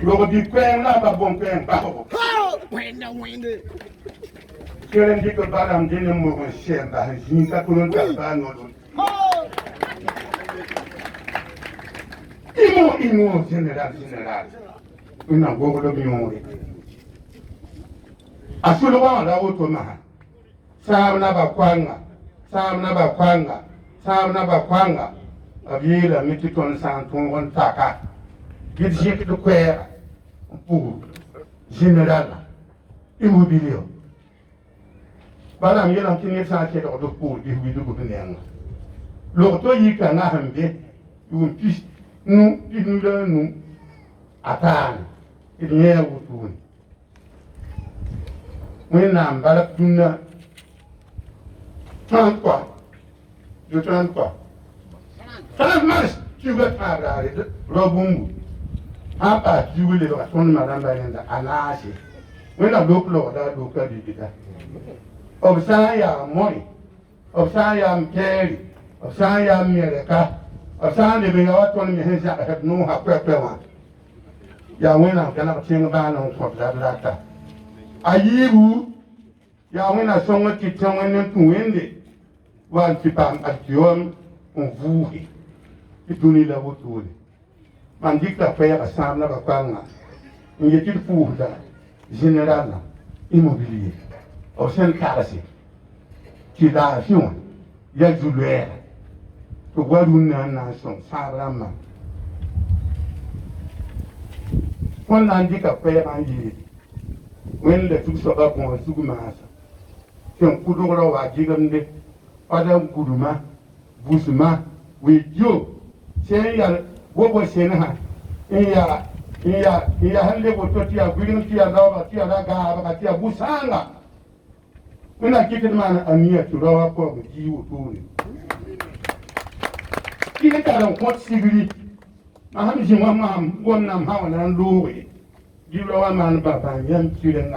L'on dit qu'un là, pas bon qu'un pas. Si on dit que par exemple, j'ai un mot cher, je n'ai pas de pas non. Imo général. On a beaucoup de millions. À ce moment là, autrement, ça n'a pas kwanga. Aviez la méthode sans ton taka. J'ai de quoi pour général immobilier. Madame, il y a un petit peu de pour du gouvernement. L'autre, il y a un arrêté, nous attendre. Il y a un retour. Oui, non, voilà, tu n'as 33. De 33. 30 mars, tu veux faire Robumbu. En part, tu veux les raconter, madame Bayenda, à l'âge. Oui, la loupe, l'ordre, l'ordre du dita. Observe ya moi, observe ya Mkeri, observe ya Mireka, observe les bégawa, ton méhésia, nous, à peu près. Ya wena, kana tienga bana, on s'en fait la ta. Ayiru, ya wena, son qui tient un pouende, one qui parle à Dieu, on vous. Il donne la retour. Man dit que l'affaire à Sam la Bapanga, il y a qu'il pour la général immobilier. Au sein de Carassi, qui l'a fait, il y a du l'air. Pour voir une nation, sans rama. On a dit qu'à faire un yé. When the two sort of one Sugumas, some Kudoro are given the other Kuduma, Busuma, with you. Say, what was saying, he had level 30 agreement to allow Tia Busanga. When I get a man a near to our poor with you too. He let out what civility. I have seen one how and do it. Give our man Papa, young children,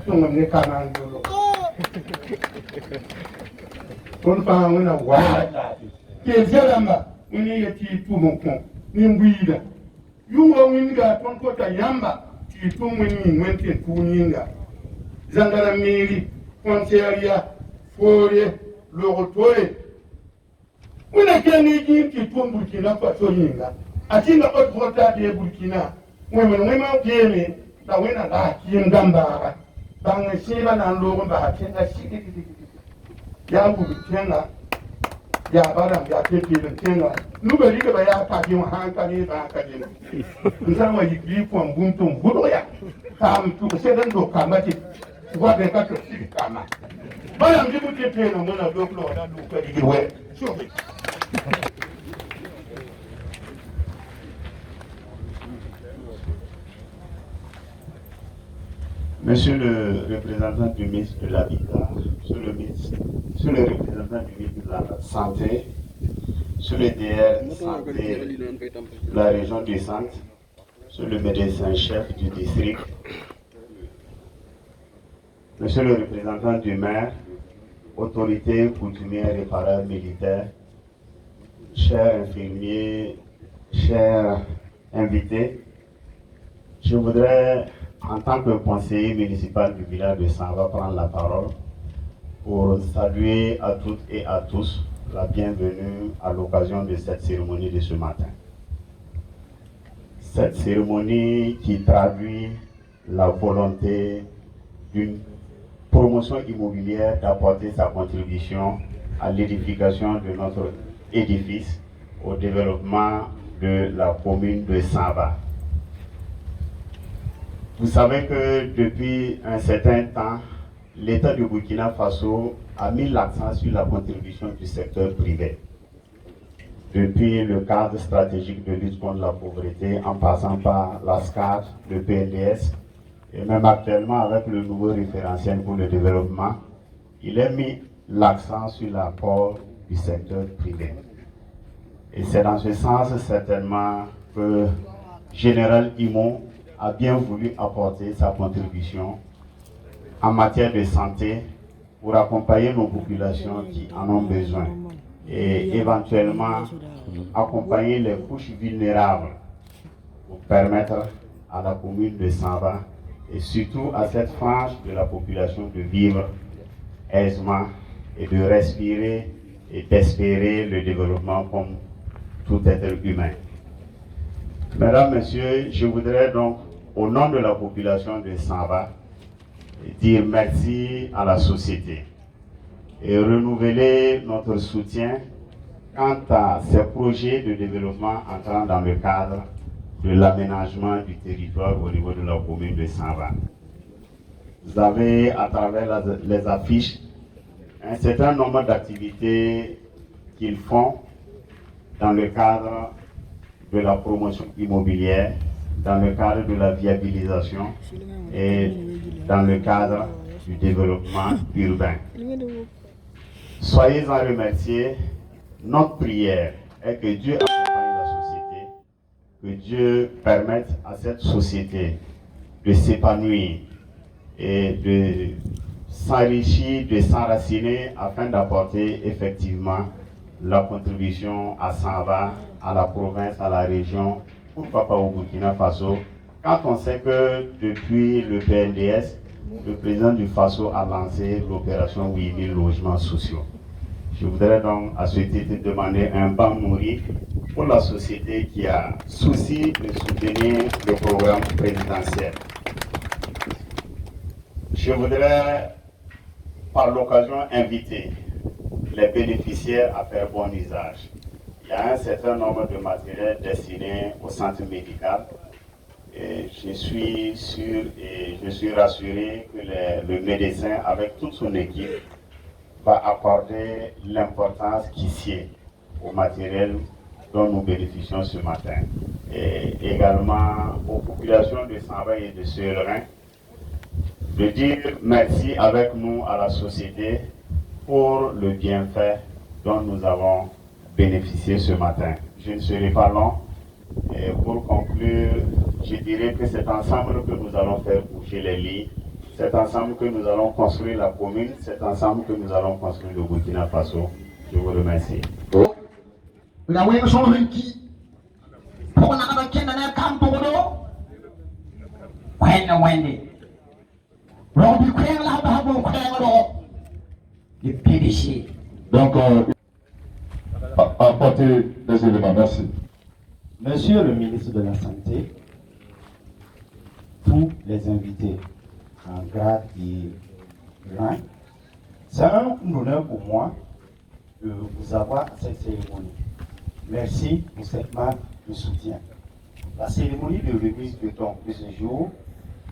some of the canal. One found when a wild lady. Yes, Yamba, we need a tea to Mokon, Nimbuida. You were winning at one quarter Yamba, tea to winning went in Puninga. Zangara Miri, Fonseria, Forie, Lorotoe. When I can't eat to Burkina Faso, I think about what that day Burkina. Women came in, the winner like Jim Gamba, Bang and Shivan and Logan Bahatina. Yabu Tenga, Yabadam, Yakin and Tenga. Nobody by Yaka, Hankani, Hankani. In some way, you leave from Buntum, Budoya. Come to Seven to Kamati, what they got to see Kama. But I'm giving you pain on one of those Lord and look very well. Sure. Monsieur le représentant du ministre de l'Habitat, monsieur le représentant du ministre de la Santé, monsieur le DR Santé de la région du Centre, monsieur le médecin-chef du district, monsieur le représentant du maire, autorités coutumières et paramilitaires, chers infirmiers, chers invités, je voudrais, en tant que conseiller municipal du village de Samba, prendre la parole pour saluer à toutes et à tous la bienvenue à l'occasion de cette cérémonie de ce matin. Cette cérémonie qui traduit la volonté d'une promotion immobilière d'apporter sa contribution à l'édification de notre édifice, au développement de la commune de Samba. Vous savez que depuis un certain temps, l'État du Burkina Faso a mis l'accent sur la contribution du secteur privé. Depuis le cadre stratégique de lutte contre la pauvreté, en passant par la SCAD, le PNDS, et même actuellement avec le nouveau référentiel pour le développement, il a mis l'accent sur l'apport du secteur privé. Et c'est dans ce sens certainement que Général Imo a bien voulu apporter sa contribution en matière de santé pour accompagner nos populations qui en ont besoin et éventuellement accompagner les couches vulnérables pour permettre à la commune de Samba et surtout à cette frange de la population de vivre aisément et de respirer et d'espérer le développement comme tout être humain. Mesdames, Messieurs, je voudrais donc, au nom de la population de Samba, dire merci à la société et renouveler notre soutien quant à ces projets de développement entrant dans le cadre de l'aménagement du territoire au niveau de la commune de Samba. Vous avez, à travers les affiches, un certain nombre d'activités qu'ils font dans le cadre de la promotion immobilière, dans le cadre de la viabilisation et dans le cadre du développement urbain. Soyez en remerciés. Notre prière est que Dieu accompagne la société, que Dieu permette à cette société de s'épanouir et de s'enrichir, de s'enraciner afin d'apporter effectivement la contribution à Samba, à la province, à la région, pourquoi pas au Burkina Faso, quand on sait que depuis le PNDS, le président du Faso a lancé l'opération 8000 logements sociaux. Je voudrais donc à ce titre demander un banc nourri pour la société qui a souci de soutenir le programme présidentiel. Je voudrais par l'occasion inviter les bénéficiaires à faire bon usage. Il y a un certain nombre de matériels destinés au centre médical. Et je suis sûr et je suis rassuré que le médecin, avec toute son équipe, va accorder l'importance qui sied au matériel dont nous bénéficions ce matin. Et également aux populations de Samba et de Selerin, de dire merci avec nous à la société pour le bienfait dont nous avons bénéficié ce matin. Je ne serai pas long. Et pour conclure, je dirais que c'est ensemble que nous allons faire bouger les lits, c'est ensemble que nous allons construire la commune, c'est ensemble que nous allons construire le Burkina Faso. Je vous remercie. Donc, apporter des éléments. Merci. Monsieur le ministre de la Santé, tous les invités en grade et rang, c'est un honneur pour moi de vous avoir à cette cérémonie. Merci pour cette marque de soutien. La cérémonie de remise de dons de ce jour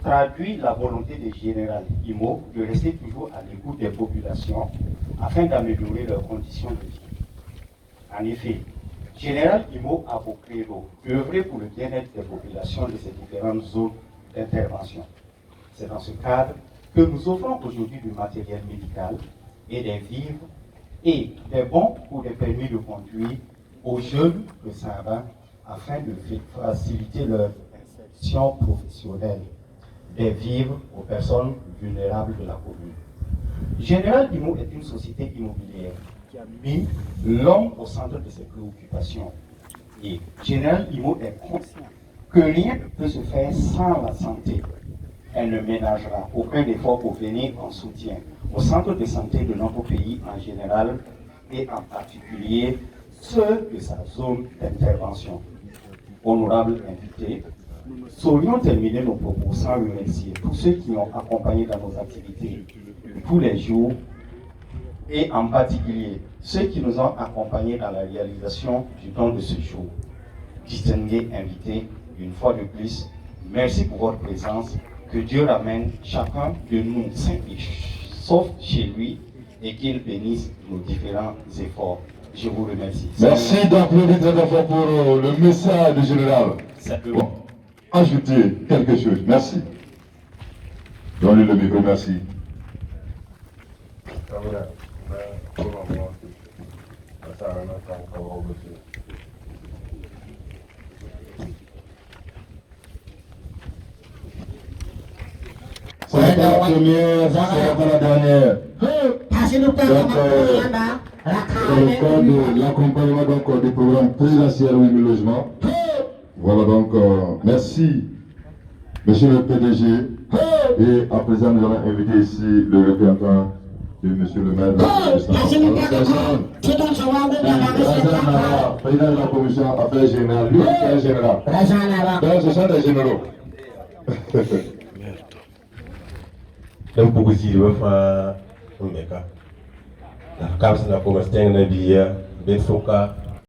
traduit la volonté des Général Imo de rester toujours à l'écoute des populations afin d'améliorer leurs conditions de vie. En effet, Général Imo a pour credo œuvrer pour le bien-être des populations de ces différentes zones d'intervention. C'est dans ce cadre que nous offrons aujourd'hui du matériel médical et des vivres et des bons pour des permis de conduire aux jeunes de Samba afin de faciliter leur insertion professionnelle, des vivres aux personnes vulnérables de la commune. Général Imo est une société immobilière qui a mis l'homme au centre de ses préoccupations. Et Général Imo est conscient que rien ne peut se faire sans la santé. Elle ne ménagera aucun effort pour venir en soutien au centre de santé de notre pays en général et en particulier ceux de sa zone d'intervention. Honorables invités, nous saurions terminer nos propos sans remercier tous ceux qui ont accompagné dans nos activités tous les jours et en particulier ceux qui nous ont accompagnés dans la réalisation du don de ce jour. Distingués invités, une fois de plus, merci pour votre présence. Que Dieu ramène chacun de nous sain et sauf chez lui et qu'il bénisse nos différents efforts. Je vous remercie. Merci d'applaudir très fort pour le message du général. Simplement. Ajouter quelque chose. Merci. Donnez le micro, merci. C'est la première, c'est la dernière. Donc, le cadre de l'accompagnement du programme présidentiel 8000 logements. Voilà donc, merci Monsieur le PDG, et à présent nous allons inviter ici le représentant de Monsieur le maire de président de la commission affaires générales, lui est général. Donc ce sont des généraux. Donc pour vous dire, la commerce na biya ben foka